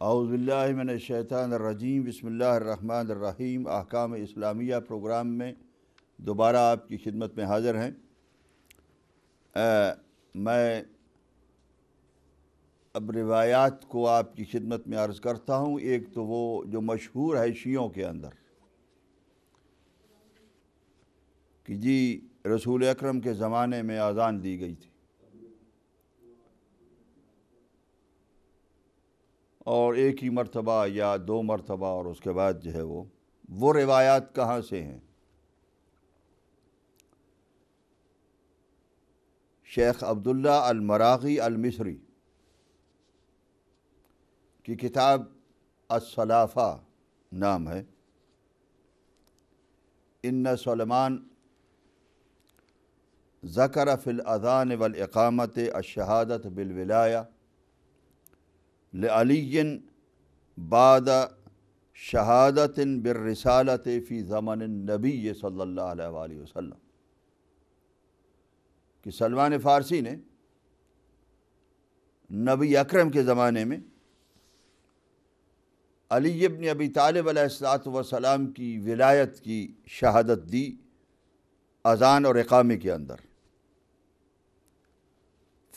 اعوذ باللہ من الشیطان الرجیم، بسم اللہ الرحمن الرحیم۔ احکام اسلامیہ پروگرام میں دوبارہ آپ کی خدمت میں حاضر ہیں۔ میں اب روایات کو آپ کی خدمت میں عرض کرتا ہوں۔ ایک تو وہ جو مشہور ہے شیعوں کے اندر کہ جی رسول اکرم کے زمانے میں اذان دی گئی تھی، اور ایک ہی مرتبہ یا دو مرتبہ، اور اس کے بعد جو ہے وہ روایات کہاں سے ہیں؟ شیخ عبداللہ المراغی المصری کی کتاب الصلافہ نام ہے۔ ان سلیمان ذکر فی الاذان والاقامت الشہادت بالولایہ لعلی بعد شہادت بالرسالت فی زمن النبی صلی اللہ علیہ وآلہ وسلم، کہ سلمان فارسی نے نبی اکرم کے زمانے میں علی ابن ابی طالب علیہ السلام کی ولایت کی شہادت دی اذان اور اقامے کے اندر۔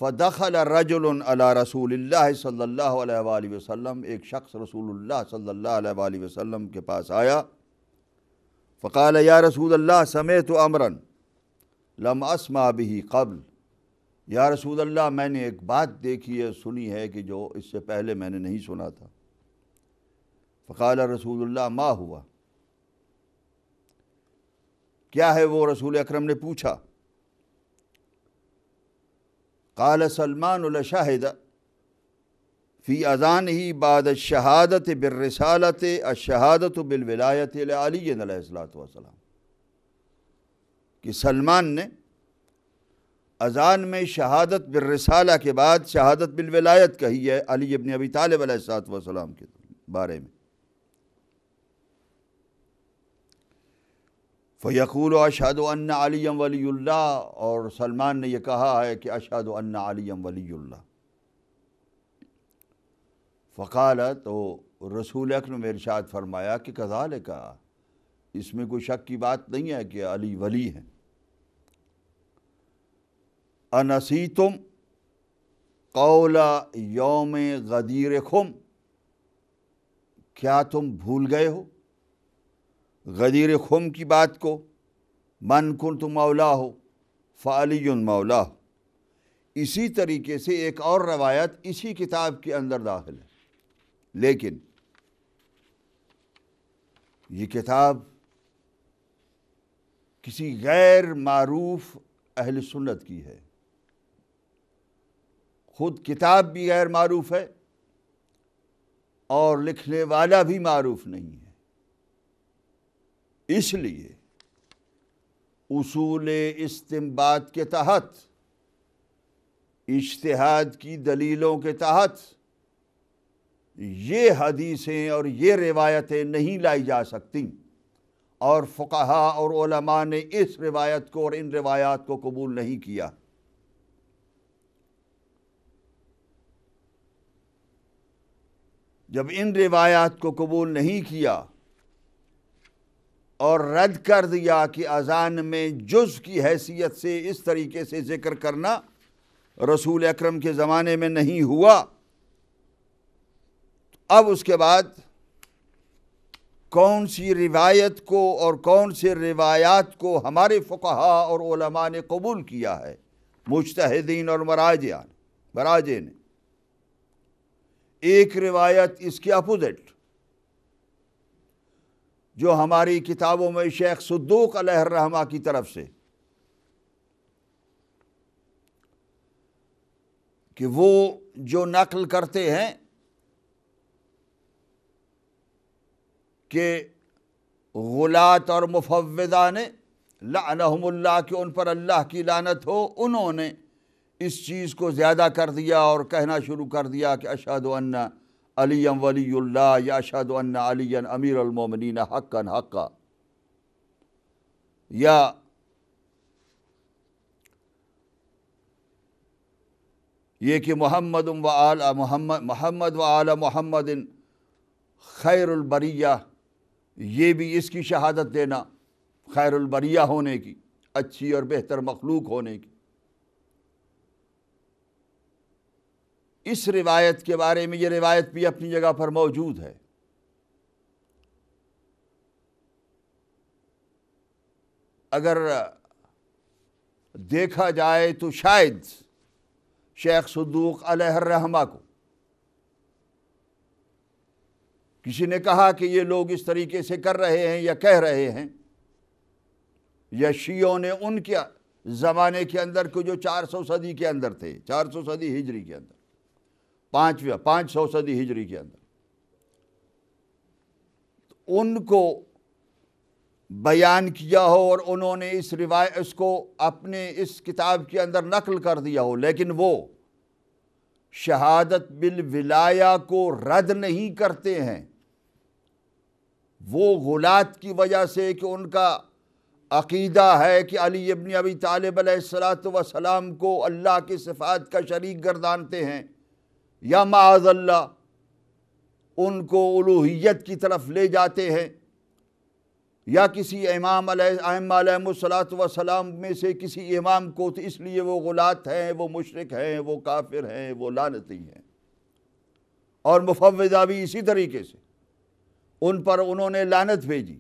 فدخل رجل علی رسول اللہ صلی اللہ علیہ وآلہ وسلم، ایک شخص رسول اللہ صلی اللہ علیہ وآلہ وسلم کے پاس آیا۔ فقال یا رسول اللہ سمعت امرا لم اسمع به قبل، یا رسول اللہ میں نے ایک بات دیکھی ہے، سنی ہے کہ جو اس سے پہلے میں نے نہیں سنا تھا۔ فقال رسول اللہ ما ہوا، کیا ہے وہ؟ رسول اکرم نے پوچھا۔ قال سلمان لشہد فی اذانہ بعد الشہادت بالرسالت الشہادت بالولایت لعلی علیہ السلام، کہ سلمان نے اذان میں شہادت بالرسالہ کے بعد شہادت بالولایت کہی ہے علی ابن ابی طالب علیہ السلام کے بارے میں۔ فیقول اشہد ان علی ولی اللہ، اور سلمان نے یہ کہا ہے کہ اشہد ان علی ولی اللہ۔ فقال، تو رسول اکرم نے ارشاد فرمایا کہ کذالک، اس میں کوئی شک کی بات نہیں ہے کہ علی ولی ہیں۔ انسیتم قول یوم غدیرکم، کیا تم بھول گئے ہو غدیر خم کی بات کو؟ من کنت مولا ہو فعلی مولا ہو۔ اسی طریقے سے ایک اور روایت اسی کتاب کے اندر داخل ہے، لیکن یہ کتاب کسی غیر معروف اہل سنت کی ہے، خود کتاب بھی غیر معروف ہے اور لکھنے والا بھی معروف نہیں ہے۔ اس لیے اصول استنباط کے تحت، اجتہاد کی دلیلوں کے تحت یہ حدیثیں اور یہ روایتیں نہیں لائی جا سکتی، اور فقہاء اور علماء نے اس روایت کو اور ان روایات کو قبول نہیں کیا۔ جب ان روایات کو قبول نہیں کیا اور رد کر دیا کہ اذان میں جز کی حیثیت سے اس طریقے سے ذکر کرنا رسول اکرم کے زمانے میں نہیں ہوا، اب اس کے بعد کون سی روایت کو اور کون سے روایات کو ہمارے فقہاء اور علماء نے قبول کیا ہے، مجتہدین اور مراجع نے؟ ایک روایت اس کے اپوزٹ جو ہماری کتابوں میں شیخ صدوق علیہ الرحمہ کی طرف سے، کہ وہ جو نقل کرتے ہیں کہ غلاۃ اور مفوضہ نے لعنہم اللہ، کہ ان پر اللہ کی لعنت ہو، انہوں نے اس چیز کو زیادہ کر دیا اور کہنا شروع کر دیا کہ اشہد ان علی ولی اللہ، یا اشہد ان علی امیر المومنین حقا حقا، یا یہ کہ محمد و آل محمد خیر البریہ، یہ بھی اس کی شہادت دینا خیر البریہ ہونے کی، اچھی اور بہتر مخلوق ہونے کی۔ اس روایت کے بارے میں، یہ روایت بھی اپنی جگہ پر موجود ہے۔ اگر دیکھا جائے تو شاید شیخ صدوق علیہ الرحمہ کو کسی نے کہا کہ یہ لوگ اس طریقے سے کر رہے ہیں یا کہہ رہے ہیں، یا شیعوں نے ان کے زمانے کے اندر کو جو 400 صدی کے اندر تھے، 400 صدی ہجری کے اندر، 500 صدی ہجری کے اندر، ان کو بیان کیا ہو اور انہوں نے اس کو اپنے اس کتاب کے اندر نقل کر دیا ہو، لیکن وہ شہادت بالولایہ کو رد نہیں کرتے ہیں۔ وہ غلات کی وجہ سے کہ ان کا عقیدہ ہے کہ علی ابن ابی طالب علیہ السلام کو اللہ کی صفات کا شریک گردانتے ہیں، یا معاذ اللہ ان کو الوہیت کی طرف لے جاتے ہیں، یا کسی امام علیہ السلام میں سے کسی امام کو، تو اس لیے وہ غلات ہیں، وہ مشرک ہیں، وہ کافر ہیں، وہ لعنتی ہیں۔ اور مفوضہ بھی اسی طریقے سے ان پر انہوں نے لعنت بھیجی،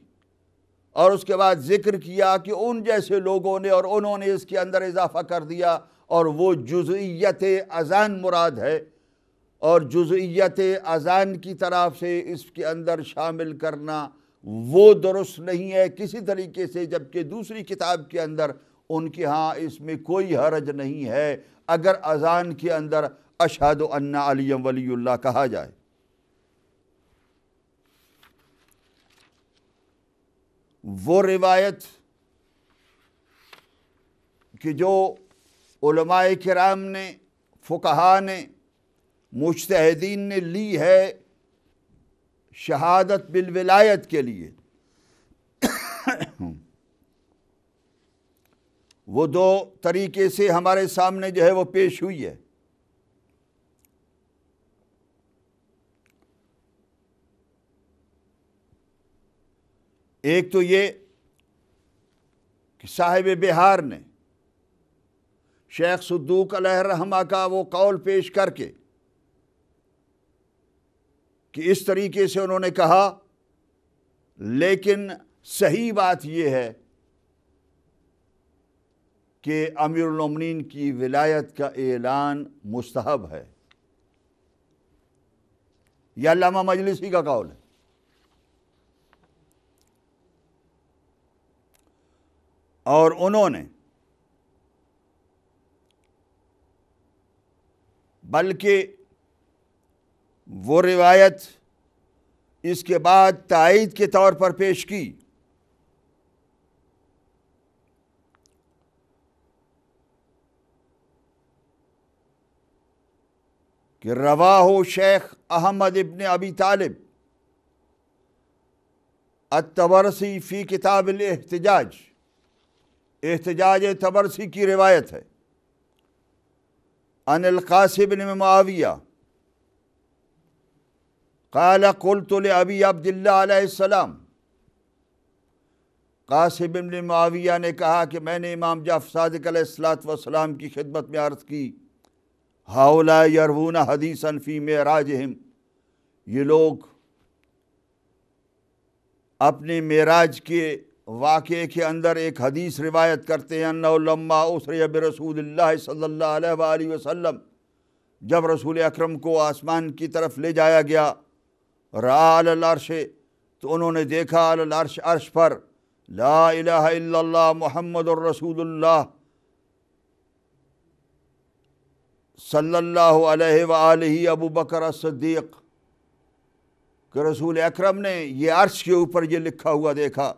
اور اس کے بعد ذکر کیا کہ ان جیسے لوگوں نے، اور انہوں نے اس کے اندر اضافہ کر دیا، اور وہ جزئیت اذان مراد ہے، اور جزئیت اذان کی طرف سے اس کے اندر شامل کرنا وہ درست نہیں ہے کسی طریقے سے، جبکہ دوسری کتاب کے اندر ان کے ہاں اس میں کوئی حرج نہیں ہے اگر اذان کے اندر اشہد ان علی ولی اللہ کہا جائے۔ وہ روایت کہ جو علماء کرام نے، فقہا نے، مجتہدین نے لی ہے شہادت بالولایت کے لیے، وہ دو طریقے سے ہمارے سامنے جو ہے وہ پیش ہوئی ہے۔ ایک تو یہ کہ صاحب بہار نے شیخ صدوق علیہ الرحمہ کا وہ قول پیش کر کے کہ اس طریقے سے انہوں نے کہا، لیکن صحیح بات یہ ہے کہ امیر المومنین کی ولایت کا اعلان مستحب ہے۔ یہ علامہ مجلسی کا قول ہے۔ اور انہوں نے بلکہ وہ روایت اس کے بعد تائید کے طور پر پیش کی کہ رواہ شیخ احمد ابن ابی طالب الطبرسی فی کتاب الاحتجاج، احتجاج طبرسی کی روایت ہے، عن القاسم بن معاویہ قال قلت لأبی عبداللہ علیہ السلام، قاسم بن معاویہ نے کہا کہ میں نے امام جعفر صادق علیہ السلام کی خدمت میں عرض کی، ہؤلاء یروون حدیثا فی معراجہم، یہ لوگ اپنے معراج کے واقعے کے اندر ایک حدیث روایت کرتے ہیں، انہ لما اسری برسول اللہ صلی اللہ علیہ وآلہ وسلم، جب رسول اکرم کو آسمان کی طرف لے جایا گیا، رأى علی العرش، تو انہوں نے دیکھا علی العرش، عرش پر، لا الہ الا اللہ محمد الرسول اللہ صلی اللہ علیہ وآلہ ابو بکر الصدیق، کہ رسول اکرم نے یہ عرش کے اوپر یہ لکھا ہوا دیکھا۔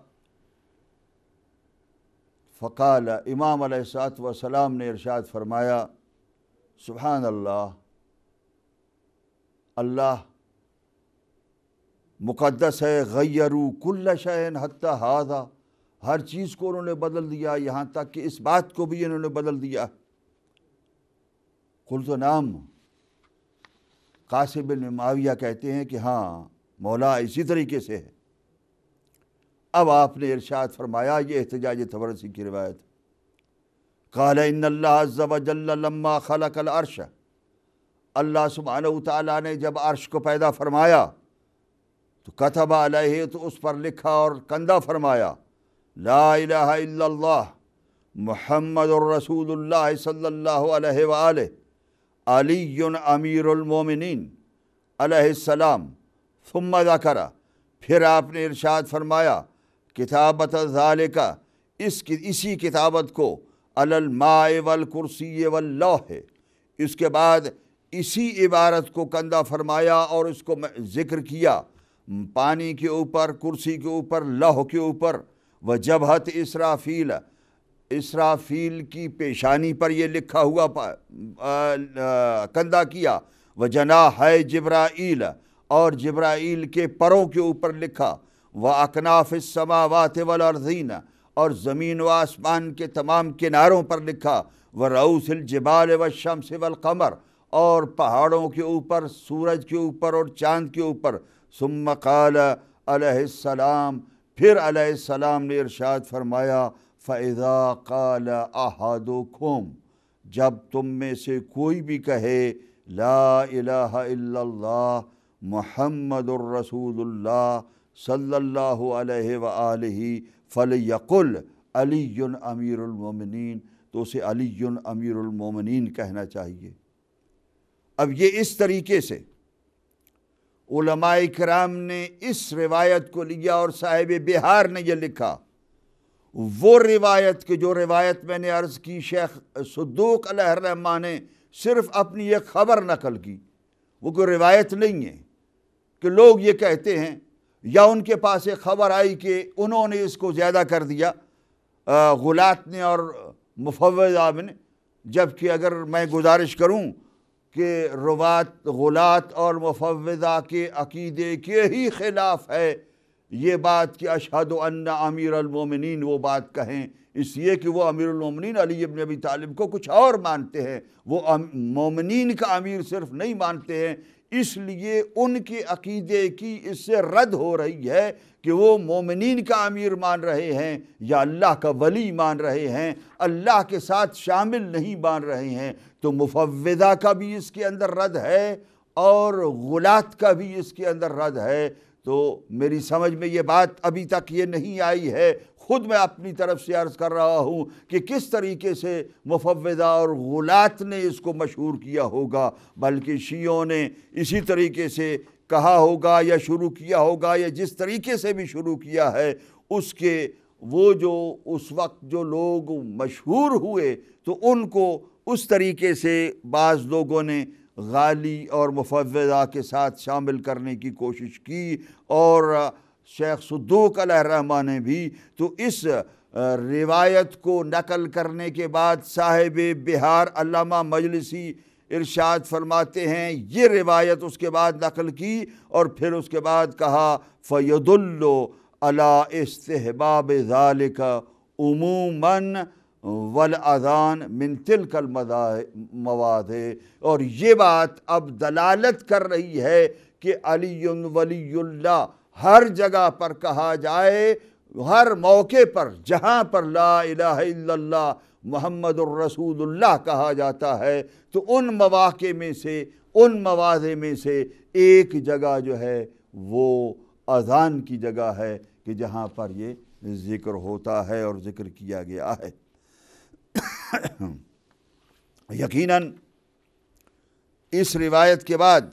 فقال، امام علیہ الصلوۃ والسلام نے ارشاد فرمایا، سبحان اللہ، اللہ مقدس ہے، غیروا کل شیء حتی ھذا، ہر چیز کو انہوں نے بدل دیا، یہاں تک کہ اس بات کو بھی انہوں نے بدل دیا۔ قلت نعم، قاسم بن معاویہ کہتے ہیں کہ ہاں مولا اسی طریقے سے ہے۔ اب آپ نے ارشاد فرمایا، یہ احتجاج طبرسی کی روایت، قال ان اللہ عز وجل لما خلق العرش، اللہ سبحانہ وتعالیٰ نے جب عرش کو پیدا فرمایا تو کتب علیہ، تو اس پر لکھا اور کندہ فرمایا، لا الہ الا اللہ محمد الرسول اللہ صلی اللہ علیہ وآلہ علی امیر المومنین علیہ السلام، ثم ذکر، پھر آپ نے ارشاد فرمایا، کتابت ذالک، اسی کتابت کو، علی الماء والکرسی واللوح، اس کے بعد اسی عبارت کو کندہ فرمایا اور اس کو ذکر کیا، پانی کے اوپر، کرسی کے اوپر، لوح کے اوپر، وجبہت اسرافیل، اسرافیل کی پیشانی پر یہ لکھا ہوا کندہ کیا، وجناح جبرائیل، اور جبرائیل کے پروں کے اوپر لکھا، وَأَكْنَافِ السَّمَاوَاتِ وَالْأَرْضِينَ، اور زمین و آسمان کے تمام کناروں پر لکھا، وَرَؤُوسِ الْجِبَالِ وَالشَّمْسِ وَالْقَمَرِ، اور پہاڑوں کے اوپر، سورج کے اوپر اور چاند کے اوپر، ثم قال علیہ السلام، پھر علیہ السلام نے ارشاد فرمایا، فَإِذَا قَالَ أَحَدُكُمْ، جب تم میں سے کوئی بھی کہے لا الہ الا اللہ محمد الرسول اللہ صلی اللہ علیہ وآلہ فلیقل علی امیر المومنین، تو اسے علی امیر المومنین کہنا چاہیے۔ اب یہ اس طریقے سے علماء کرام نے اس روایت کو لیا، اور صاحب بہار نے یہ لکھا، وہ روایت کہ جو روایت میں نے عرض کی، شیخ صدوق علیہ الرحمہ نے صرف اپنی ایک خبر نقل کی، وہ کوئی روایت نہیں ہے کہ لوگ یہ کہتے ہیں، یا ان کے پاس ایک خبر آئی کہ انہوں نے اس کو زیادہ کر دیا غلات نے اور مفوضہ نے، جبکہ اگر میں گزارش کروں کہ غلات اور مفوضہ کے عقیدے کے ہی خلاف ہے یہ بات کہ اشہد ان امیر المومنین، وہ بات کہیں، اس لیے کہ وہ امیر المومنین علی ابن ابی طالب کو کچھ اور مانتے ہیں، وہ مومنین کا امیر صرف نہیں مانتے ہیں، اس لیے ان کے عقیدے کی اس سے رد ہو رہی ہے کہ وہ مومنین کا امیر مان رہے ہیں یا اللہ کا ولی مان رہے ہیں، اللہ کے ساتھ شامل نہیں مان رہے ہیں۔ تو مفوضہ کا بھی اس کے اندر رد ہے اور غلات کا بھی اس کے اندر رد ہے۔ تو میری سمجھ میں یہ بات ابھی تک یہ نہیں آئی ہے، خود میں اپنی طرف سے عرض کر رہا ہوں کہ کس طریقے سے مفوضہ اور غلات نے اس کو مشہور کیا ہوگا، بلکہ شیعوں نے اسی طریقے سے کہا ہوگا یا شروع کیا ہوگا، یا جس طریقے سے بھی شروع کیا ہے، اس کے وہ جو اس وقت جو لوگ مشہور ہوئے تو ان کو اس طریقے سے بعض لوگوں نے غالی اور مفوضہ کے ساتھ شامل کرنے کی کوشش کی، اور شیخ صدوق علیہ الرحمہ نے بھی۔ تو اس روایت کو نقل کرنے کے بعد صاحب بہار علامہ مجلسی ارشاد فرماتے ہیں، یہ روایت اس کے بعد نقل کی، اور پھر اس کے بعد کہا فَيَدُلُّ عَلَىٰ اسْتِحْبَابِ ذَلِكَ عُمُومًا وَالْأَذَانِ مِن تِلْكَ الْمَوَاضِعِ، اور یہ بات اب دلالت کر رہی ہے کہ علی ولی اللہ ہر جگہ پر کہا جائے، ہر موقع پر جہاں پر لا الہ الا اللہ محمد الرسول اللہ کہا جاتا ہے، تو ان مواقع میں سے، ان مواضع میں سے ایک جگہ جو ہے وہ اذان کی جگہ ہے کہ جہاں پر یہ ذکر ہوتا ہے اور ذکر کیا گیا ہے۔ یقیناً اس روایت کے بعد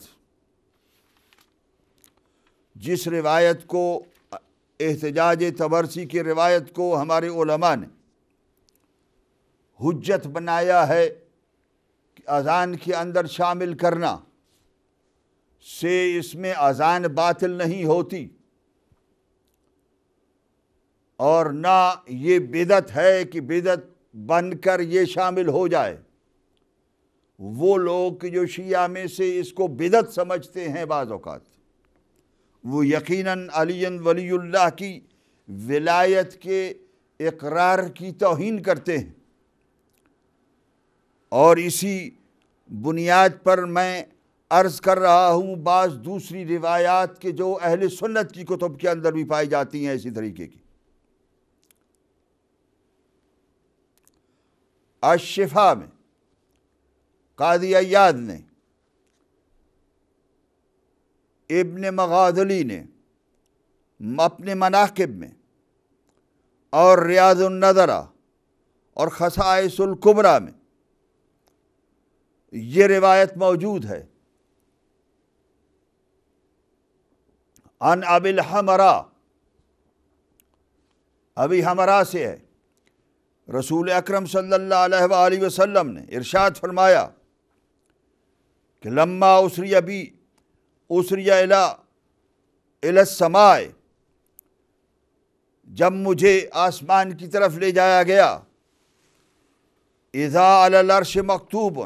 جس روایت کو، احتجاج طبرسی کی روایت کو ہمارے علماء نے حجت بنایا ہے کہ اذان کے اندر شامل کرنا سے اس میں اذان باطل نہیں ہوتی، اور نہ یہ بدعت ہے کہ بدعت بن کر یہ شامل ہو جائے۔ وہ لوگ جو شیعہ میں سے اس کو بدعت سمجھتے ہیں بعض اوقات، وہ یقیناً علی ولی اللہ کی ولایت کے اقرار کی توہین کرتے ہیں، اور اسی بنیاد پر میں عرض کر رہا ہوں بعض دوسری روایات کے جو اہل سنت کی کتب کے اندر بھی پائی جاتی ہیں اسی طریقے کی۔ الشفا میں قاضی عیاض نے، ابن مغازلی نے اپنے مناقب میں، اور ریاض النظرہ اور خصائص الکبریٰ میں یہ روایت موجود ہے عن ابی الحمراء، ابی حمراء سے ہے، رسول اکرم صلی اللہ علیہ وآلہ وسلم نے ارشاد فرمایا کہ لما اسری الی السماء، جب مجھے آسمان کی طرف لے جایا گیا، اذا علی العرش مکتوب،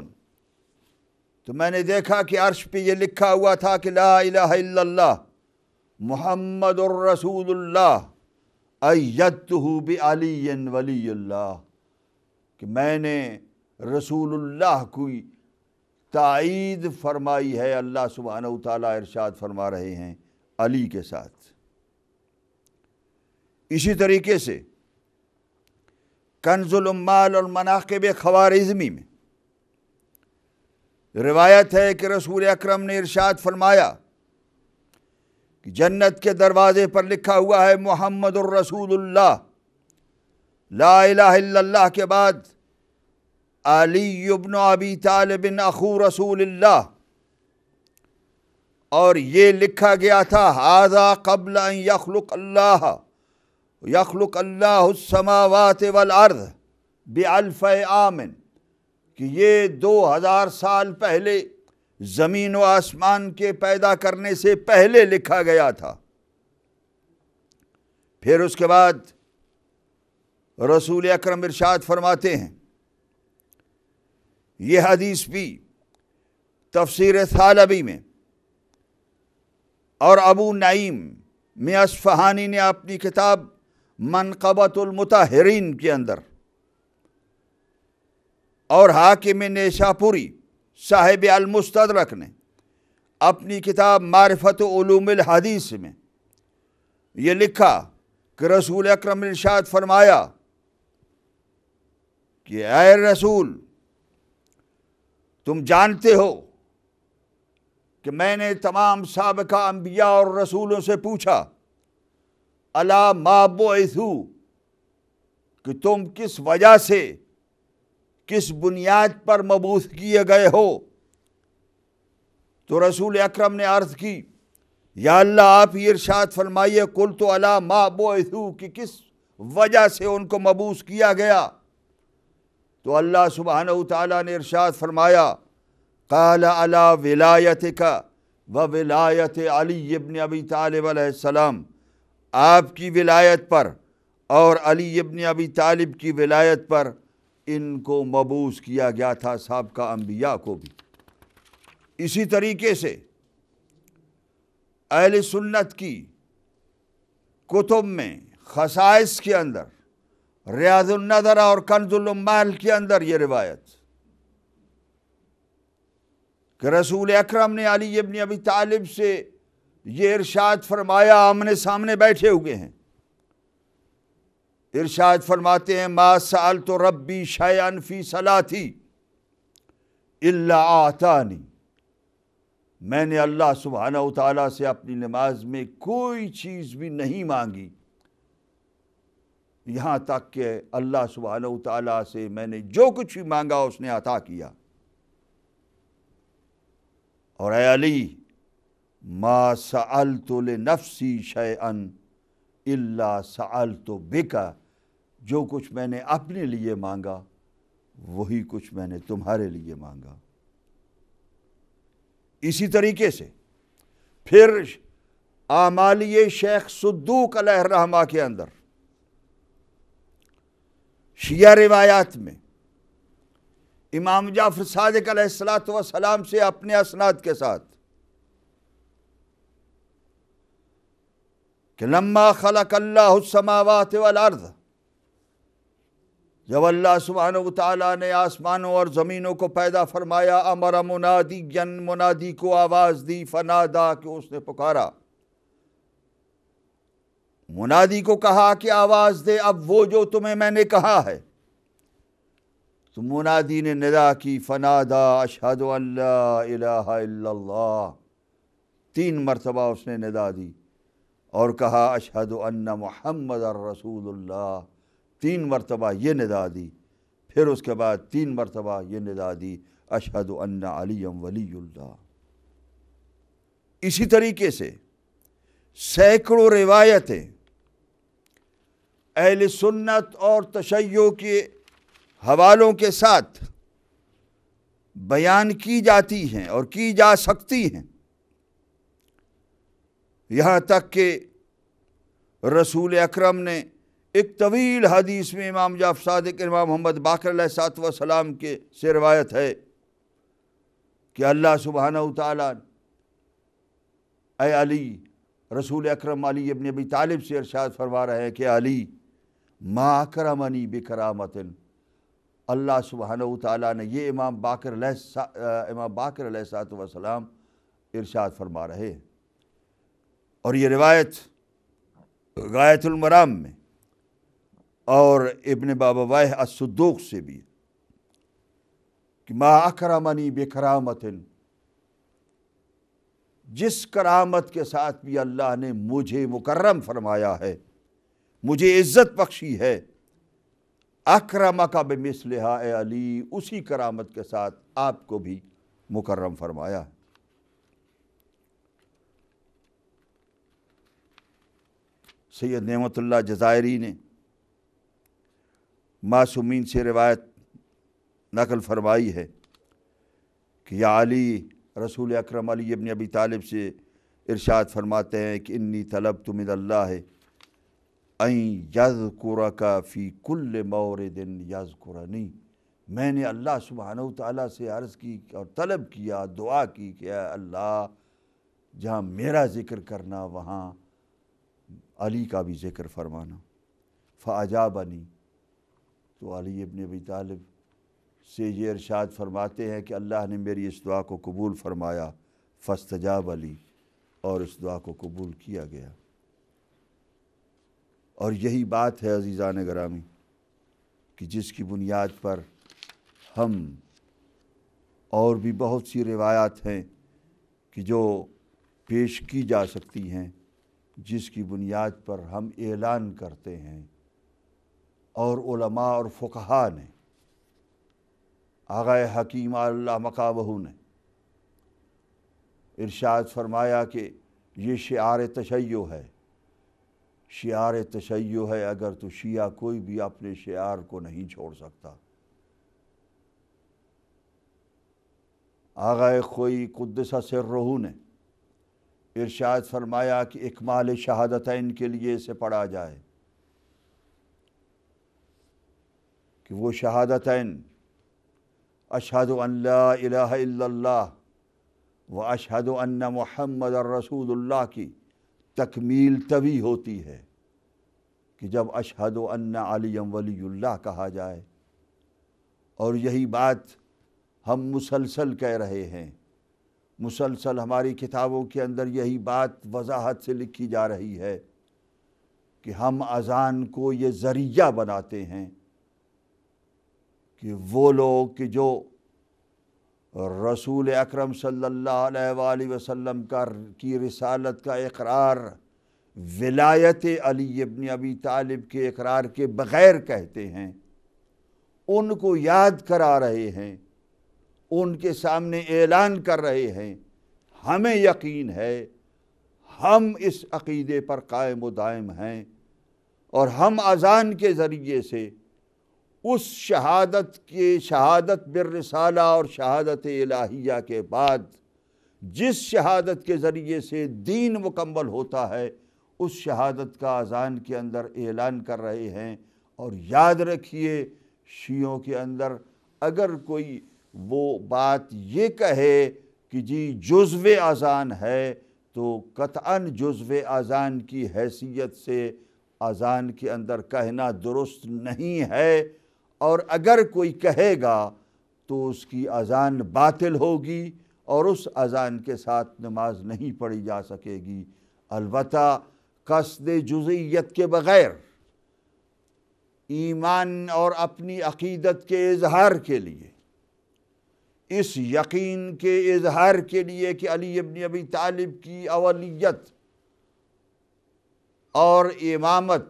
تو میں نے دیکھا کہ عرش پہ یہ لکھا ہوا تھا کہ لا الہ الا اللہ محمد الرسول اللہ ایدتہ بعلی ولی اللہ، کہ میں نے رسول اللہ کی تائید فرمائی ہے۔ اللہ سبحانہ وتعالیٰ ارشاد فرما رہے ہیں علی کے ساتھ۔ اسی طریقے سے کنز العمال اور مناقب خوارزمی میں روایت ہے کہ رسول اکرم نے ارشاد فرمایا کہ جنت کے دروازے پر لکھا ہوا ہے محمد الرسول اللہ، لا الہ الا اللہ کے بعد علی ابن ابی طالب اخو رسول اللہ، اور یہ لکھا گیا تھا ھذا قبل ان یخلق اللہ السماوات والارض بألف عام، کہ یہ 2000 سال پہلے زمین و آسمان کے پیدا کرنے سے پہلے لکھا گیا تھا۔ پھر اس کے بعد رسول اکرم ارشاد فرماتے ہیں، یہ حدیث بھی تفسیر ثعلبی میں اور ابو نعیم میں اصفہانی نے اپنی کتاب منقبۃ المطہرین کے اندر، اور حاکم نیشاپوری صاحب المستدرک نے اپنی کتاب معرفت علوم الحدیث میں یہ لکھا کہ رسول اکرم نے ارشاد فرمایا کہ اے رسول، تم جانتے ہو کہ میں نے تمام سابقہ انبیاء اور رسولوں سے پوچھا الا ما بعثوا، کہ تم کس وجہ سے، کس بنیاد پر مبعوث کیے گئے ہو؟ تو رسول اکرم نے عرض کی یا اللہ آپ ہی ارشاد فرمائیے، قلت الا ما بعثوا، کہ کس وجہ سے ان کو مبعوث کیا گیا؟ تو اللہ سبحانہ وتعالیٰ نے ارشاد فرمایا قال علی ولایتک و ولایت علی ابن ابی طالب علیہ السلام، آپ کی ولایت پر اور علی ابن ابی طالب کی ولایت پر ان کو مبعوث کیا گیا تھا، سابقہ انبیاء کو بھی۔ اسی طریقے سے اہل سنت کی کتب میں خصائص کے اندر ریاض النظرہ اور کنز العمال کے اندر یہ روایت کہ رسول اکرم نے علی ابن ابی طالب سے یہ ارشاد فرمایا، آمنے سامنے بیٹھے ہوئے ہیں، ارشاد فرماتے ہیں ما سألت ربی شیئا فی صلاتی الا اعطانی، میں نے اللہ سبحانہ وتعالیٰ سے اپنی نماز میں کوئی چیز بھی نہیں مانگی، یہاں تک کہ اللہ سبحانہ وتعالیٰ سے میں نے جو کچھ بھی مانگا اس نے عطا کیا۔ اور اے علی، ما سألت لنفسی شیئا الا سألت بک، جو کچھ میں نے اپنے لیے مانگا وہی کچھ میں نے تمہارے لیے مانگا۔ اسی طریقے سے پھر اعمالی شیخ صدوق علیہ الرحمہ کے اندر شیعہ روایات میں امام جعفر صادق علیہ السلام سے اپنے اسناد کے ساتھ کہ لما خلق اللہ السماوات والارض، جب اللہ سبحانہ و تعالیٰ نے آسمانوں اور زمینوں کو پیدا فرمایا، امر منادیًا، منادی کو آواز دی، فنادا، کہ اس نے پکارا، منادی کو کہا کہ آواز دے اب وہ جو تمہیں میں نے کہا ہے۔ تو منادی نے ندا کی، فنادا اشہد ان لا الہ الا اللہ، 3 مرتبہ اس نے ندا دی اور کہا اشہد ان محمد رسول اللہ، 3 مرتبہ یہ ندا دی، پھر اس کے بعد 3 مرتبہ یہ ندا دی اشہد ان علی ولی اللہ۔ اسی طریقے سے سینکڑوں روایتیں اہل سنت اور تشیع کے حوالوں کے ساتھ بیان کی جاتی ہیں اور کی جا سکتی ہیں، یہاں تک کہ رسول اکرم نے ایک طویل حدیث میں امام جعفر صادق امام محمد باقر علیہ السلام کے سے روایت ہے کہ اللہ سبحانہ و تعالیٰ اے علی، رسول اکرم علی ابن ابی طالب سے ارشاد فرما رہے ہیں کہ علی، ما اکرمنی بکرامت، اللہ سبحانہ و تعالیٰ نے یہ امام باقر علیہ السلام ارشاد فرما رہے ہیں۔ اور یہ روایت غایۃ المرام میں اور ابن بابویہ الصدوق سے بھی کہ ما اکرمنی بکرامت، جس کرامت کے ساتھ بھی اللہ نے مجھے مکرم فرمایا ہے، مجھے عزت بخشی ہے، اکرمک بمثلہا، اے علی، اسی کرامت کے ساتھ آپ کو بھی مکرم فرمایا ہے۔ سید نعمت اللہ جزائری نے معصومین سے روایت نقل فرمائی ہے کہ یا علی، رسول اکرم علی ابن ابی طالب سے ارشاد فرماتے ہیں کہ انی طلبت من اللہ ان یذکرک فی کل مورد یذکرنی، میں نے اللہ سبحانہ و تعالیٰ سے عرض کی اور طلب کیا، دعا کی کہ اے اللہ، جہاں میرا ذکر کرنا وہاں علی کا بھی ذکر فرمانا۔ فاجابنی، تو علی ابن ابی طالب سے یہ ارشاد فرماتے ہیں کہ اللہ نے میری اس دعا کو قبول فرمایا، فاستجاب علی، اور اس دعا کو قبول کیا گیا۔ اور یہی بات ہے عزیزان گرامی کہ جس کی بنیاد پر ہم، اور بھی بہت سی روایات ہیں کہ جو پیش کی جا سکتی ہیں، جس کی بنیاد پر ہم اعلان کرتے ہیں، اور علماء اور فقہاء نے، آغا حکیم اللہ مقامہ نے ارشاد فرمایا کہ یہ شعار تشیع ہے، شعار تشیع ہے، اگر تو شیعہ کوئی بھی اپنے شعار کو نہیں چھوڑ سکتا۔ آغا خوئی قدس سرہ نے ارشاد فرمایا کہ اکمال شہادتین کے لیے اسے پڑھا جائے کہ وہ شہادتین اشہد ان لا الہ الا اللہ و اشہد ان محمد رسول اللہ کی تکمیل تبھی ہوتی ہے کہ جب اشہد ان علی ولی اللہ کہا جائے۔ اور یہی بات ہم مسلسل کہہ رہے ہیں، مسلسل ہماری کتابوں کے اندر یہی بات وضاحت سے لکھی جا رہی ہے کہ ہم اذان کو یہ ذریعہ بناتے ہیں کہ وہ لوگ کہ جو رسول اکرم صلی اللہ علیہ وآلہ وسلم کی رسالت کا اقرار ولایت علی ابن ابی طالب کے اقرار کے بغیر کہتے ہیں، ان کو یاد کرا رہے ہیں، ان کے سامنے اعلان کر رہے ہیں۔ ہمیں یقین ہے، ہم اس عقیدے پر قائم و دائم ہیں، اور ہم اذان کے ذریعے سے اس شہادت بالرسالہ اور شہادت الہیہ کے بعد جس شہادت کے ذریعے سے دین مکمل ہوتا ہے، اس شہادت کا اذان کے اندر اعلان کر رہے ہیں۔ اور یاد رکھیے، شیعوں کے اندر اگر کوئی وہ بات یہ کہے کہ جی جزو اذان ہے، تو قطعاً جزو اذان کی حیثیت سے اذان کے اندر کہنا درست نہیں ہے، اور اگر کوئی کہے گا تو اس کی اذان باطل ہوگی اور اس اذان کے ساتھ نماز نہیں پڑھی جا سکے گی، البتہ قصد جزئیت کے بغیر ایمان اور اپنی عقیدت کے اظہار کے لیے، اس یقین کے اظہار کے لیے کہ علی ابن ابی طالب کی اولیت اور امامت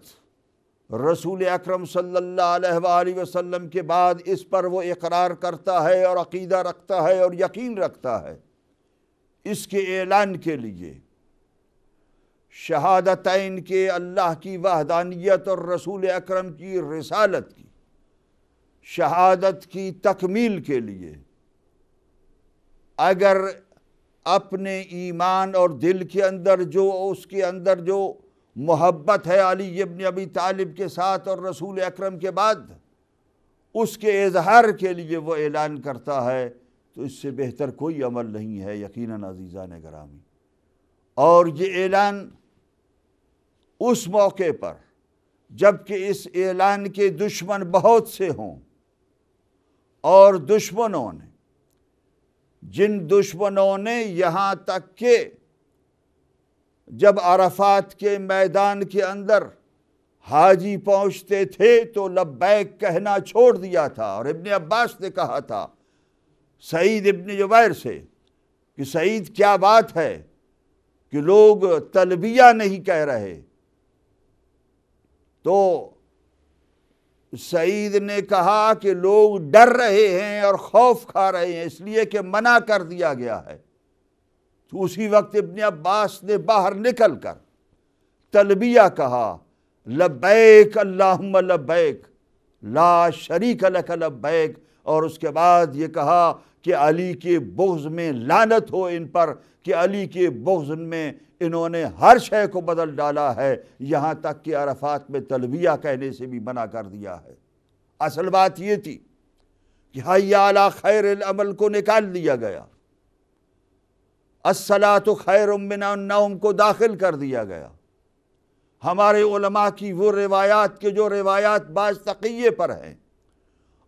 رسول اکرم صلی اللہ علیہ وآلہ وسلم کے بعد اس پر وہ اقرار کرتا ہے اور عقیدہ رکھتا ہے اور یقین رکھتا ہے، اس کے اعلان کے لیے شہادتین کے اللہ کی وحدانیت اور رسول اکرم کی رسالت کی شہادت کی تکمیل کے لیے اگر اپنے ایمان اور دل کے اندر اس کے اندر جو محبت ہے علی ابن ابی طالب کے ساتھ اور رسول اکرم کے بعد، اس کے اظہار کے لیے وہ اعلان کرتا ہے، تو اس سے بہتر کوئی عمل نہیں ہے یقیناً عزیزان گرامی۔ اور یہ اعلان اس موقع پر جبکہ اس اعلان کے دشمن بہت سے ہوں، اور دشمنوں نے جن دشمنوں نے یہاں تک کہ جب عرفات کے میدان کے اندر حاجی پہنچتے تھے تو لبیک کہنا چھوڑ دیا تھا، اور ابن عباس نے کہا تھا سعید ابن جبیر سے کہ سعید کیا بات ہے کہ لوگ تلبیہ نہیں کہہ رہے، تو سعید نے کہا کہ لوگ ڈر رہے ہیں اور خوف کھا رہے ہیں اس لیے کہ منع کر دیا گیا ہے۔ تو اسی وقت ابن عباس نے باہر نکل کر تلبیہ کہا، لبیک اللہم لبیک لا شریک لک لبیک، اور اس کے بعد یہ کہا کہ علی کے بغض میں لعنت ہو ان پر کہ علی کے بغض میں انہوں نے ہر شے کو بدل ڈالا ہے، یہاں تک کہ عرفات میں تلبیہ کہنے سے بھی منع کر دیا ہے۔ اصل بات یہ تھی کہ حی علی خیر العمل کو نکال دیا گیا، الصلاۃ خیر من النوم کو داخل کر دیا گیا۔ ہمارے علماء کی وہ روایات کے جو روایات بعض تقیہ پر ہیں،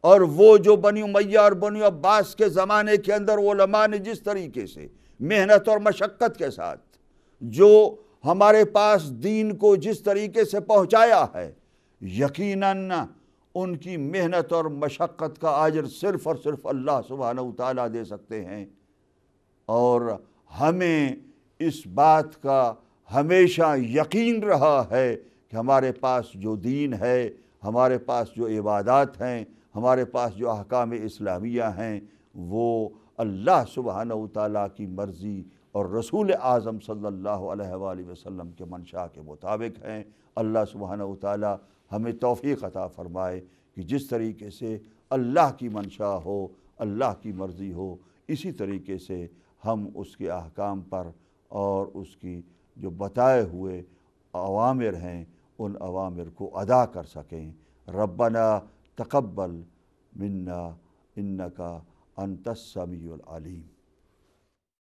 اور وہ جو بنی امیہ اور بنی عباس کے زمانے کے اندر علماء نے جس طریقے سے محنت اور مشقت کے ساتھ جو ہمارے پاس دین کو جس طریقے سے پہنچایا ہے، یقیناً ان کی محنت اور مشقت کا اجر صرف اور صرف اللہ سبحانہ وتعالیٰ دے سکتے ہیں۔ اور ہمیں اس بات کا ہمیشہ یقین رہا ہے کہ ہمارے پاس جو دین ہے، ہمارے پاس جو عبادات ہیں، ہمارے پاس جو احکام اسلامیہ ہیں، وہ اللہ سبحانہ وتعالیٰ کی مرضی اور رسول اعظم صلی اللہ علیہ وآلہ وسلم کے منشا کے مطابق ہیں۔ اللہ سبحانہ وتعالیٰ ہمیں توفیق عطا فرمائے کہ جس طریقے سے اللہ کی منشا ہو، اللہ کی مرضی ہو، اسی طریقے سے ہم اس کے احکام پر اور اس کی جو بتائے ہوئے اوامر ہیں ان اوامر کو ادا کر سکیں۔ ربنا تقبل منا انک انت السمیع العلیم۔